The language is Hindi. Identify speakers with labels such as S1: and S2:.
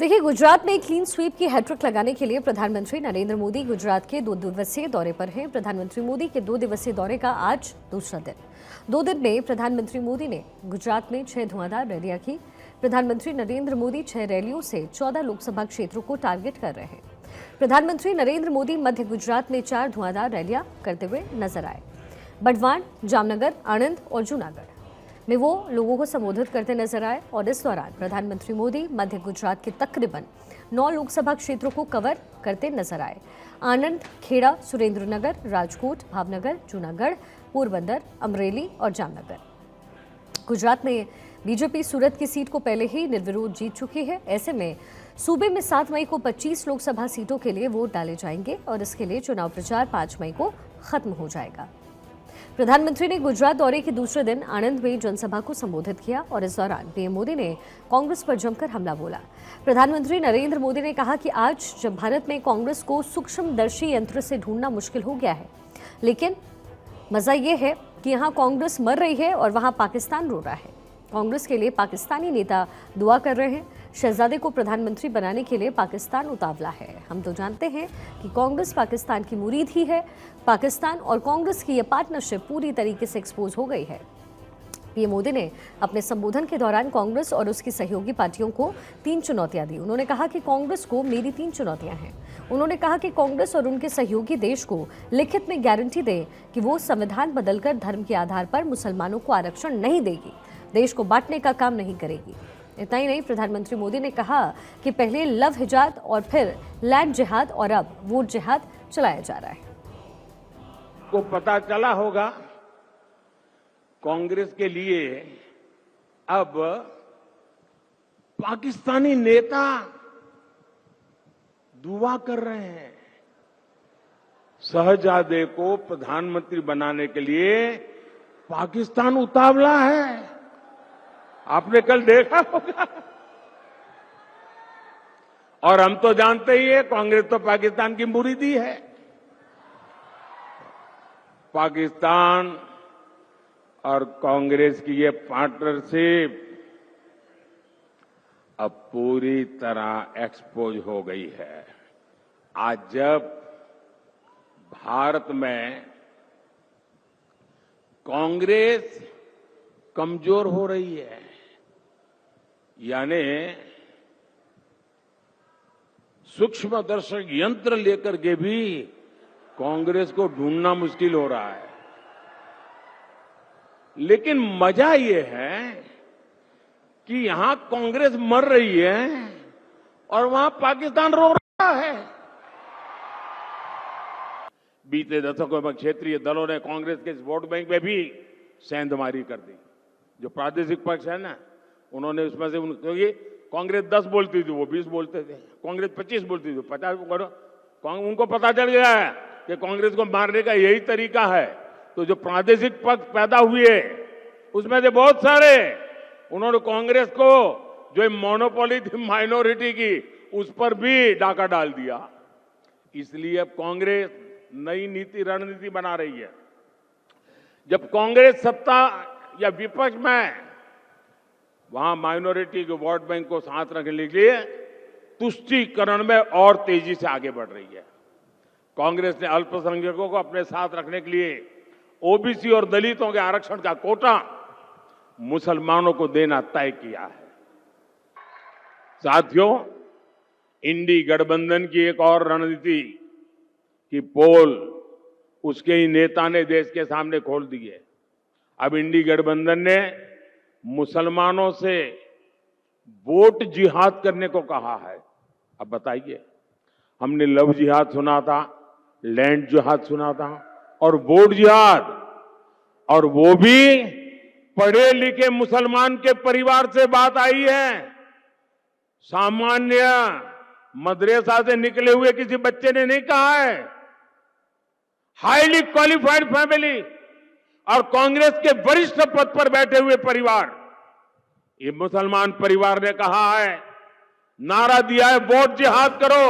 S1: देखिए, गुजरात में क्लीन स्वीप की हैट्रिक लगाने के लिए प्रधानमंत्री नरेंद्र मोदी गुजरात के 2 दिवसीय दौरे पर हैं। प्रधानमंत्री मोदी के 2 दिवसीय दौरे का आज दूसरा दिन। 2 दिन में प्रधानमंत्री मोदी ने गुजरात में 6 धुआंधार रैलियां की। प्रधानमंत्री नरेंद्र मोदी 6 रैलियों से 14 लोकसभा क्षेत्रों को टारगेट कर रहे हैं। प्रधानमंत्री नरेंद्र मोदी मध्य गुजरात में 4 धुआंधार रैलियां करते हुए नजर आए। बड़वान, जामनगर, आणंद और जूनागढ़ में वो लोगों को संबोधित करते नजर आए और इस दौरान प्रधानमंत्री मोदी मध्य गुजरात के तकरीबन 9 लोकसभा क्षेत्रों को कवर करते नजर आए। आणंद, खेड़ा, सुरेंद्रनगर, राजकोट, भावनगर, जूनागढ़, पोरबंदर, अमरेली और जामनगर। गुजरात में बीजेपी सूरत की सीट को पहले ही निर्विरोध जीत चुकी है। ऐसे में सूबे में 7 मई को 25 लोकसभा सीटों के लिए वोट डाले जाएंगे और इसके लिए चुनाव प्रचार 5 मई को खत्म हो जाएगा। प्रधानमंत्री ने गुजरात दौरे के दूसरे दिन आणंद में जनसभा को संबोधित किया और इस दौरान पीएम मोदी ने कांग्रेस पर जमकर हमला बोला। प्रधानमंत्री नरेंद्र मोदी ने कहा कि आज जब भारत में कांग्रेस को सूक्ष्मदर्शी यंत्र से ढूंढना मुश्किल हो गया है, लेकिन मजा ये है कि यहाँ कांग्रेस मर रही है और वहाँ पाकिस्तान रो रहा है। कांग्रेस के लिए पाकिस्तानी नेता दुआ कर रहे हैं। शहजादे को प्रधानमंत्री बनाने के लिए पाकिस्तान उतावला है। हम तो जानते हैं कि कांग्रेस पाकिस्तान की मुरीद ही है। पाकिस्तान और कांग्रेस की यह पार्टनरशिप पूरी तरीके से एक्सपोज हो गई है। पीएम मोदी ने अपने संबोधन के दौरान कांग्रेस और उसकी सहयोगी पार्टियों को 3 चुनौतियां दी। उन्होंने कहा कि कांग्रेस को मेरी 3 चुनौतियां हैं। उन्होंने कहा कि कांग्रेस और उनके सहयोगी देश को लिखित में गारंटी दें कि वो संविधान बदलकर धर्म के आधार पर मुसलमानों को आरक्षण नहीं देगी, देश को बांटने का काम नहीं करेगी। इतना ही नहीं, प्रधानमंत्री मोदी ने कहा कि पहले लव जिहाद और फिर लैंड जिहाद और अब वोट जिहाद चलाया जा रहा है।
S2: को पता चला होगा, कांग्रेस के लिए अब पाकिस्तानी नेता दुआ कर रहे हैं। शहजादे को प्रधानमंत्री बनाने के लिए पाकिस्तान उतावला है। आपने कल देखा होगा। और हम तो जानते ही है, कांग्रेस तो पाकिस्तान की मुरीदी है। पाकिस्तान और कांग्रेस की ये पार्टनरशिप अब पूरी तरह एक्सपोज हो गई है। आज जब भारत में कांग्रेस कमजोर हो रही है, यानी सूक्ष्मदर्शक यंत्र लेकर के भी कांग्रेस को ढूंढना मुश्किल हो रहा है। लेकिन मजा ये है कि यहां कांग्रेस मर रही है और वहां पाकिस्तान रो रहा है। बीते दशकों में क्षेत्रीय दलों ने कांग्रेस के वोट बैंक में भी सेंधमारी कर दी। जो प्रादेशिक पक्ष है ना, उन्होंने उसमें से क्योंकि कांग्रेस 10 बोलती थी, वो 20 बोलते थे। कांग्रेस 25 बोलती थी, 50 करो। उनको पता चल गया है कि कांग्रेस को मारने का यही तरीका है। तो जो प्रादेशिक पक्ष पैदा हुए, उसमें से बहुत सारे उन्होंने कांग्रेस को जो मोनोपोली थी माइनॉरिटी की, उस पर भी डाका डाल दिया। इसलिए अब कांग्रेस नई नीति रणनीति बना रही है। जब कांग्रेस सत्ता या विपक्ष में, वहां माइनॉरिटी के वोट बैंक को साथ रखने के लिए तुष्टीकरण में और तेजी से आगे बढ़ रही है। कांग्रेस ने अल्पसंख्यकों को अपने साथ रखने के लिए ओबीसी और दलितों के आरक्षण का कोटा मुसलमानों को देना तय किया है। साथियों, इंडी गठबंधन की एक और रणनीति की पोल उसके ही नेता ने देश के सामने खोल दी है। अब इंडी गठबंधन ने मुसलमानों से वोट जिहाद करने को कहा है। अब बताइए, हमने लव जिहाद सुना था, लैंड जिहाद सुना था और वोट जिहाद, और वो भी पढ़े लिखे मुसलमान के परिवार से बात आई है। सामान्य मदरसा से निकले हुए किसी बच्चे ने नहीं कहा है। हाईली क्वालिफाइड फैमिली और कांग्रेस के वरिष्ठ पद पर बैठे हुए परिवार, ये मुसलमान परिवार ने कहा है, नारा दिया है, वोट जिहाद करो।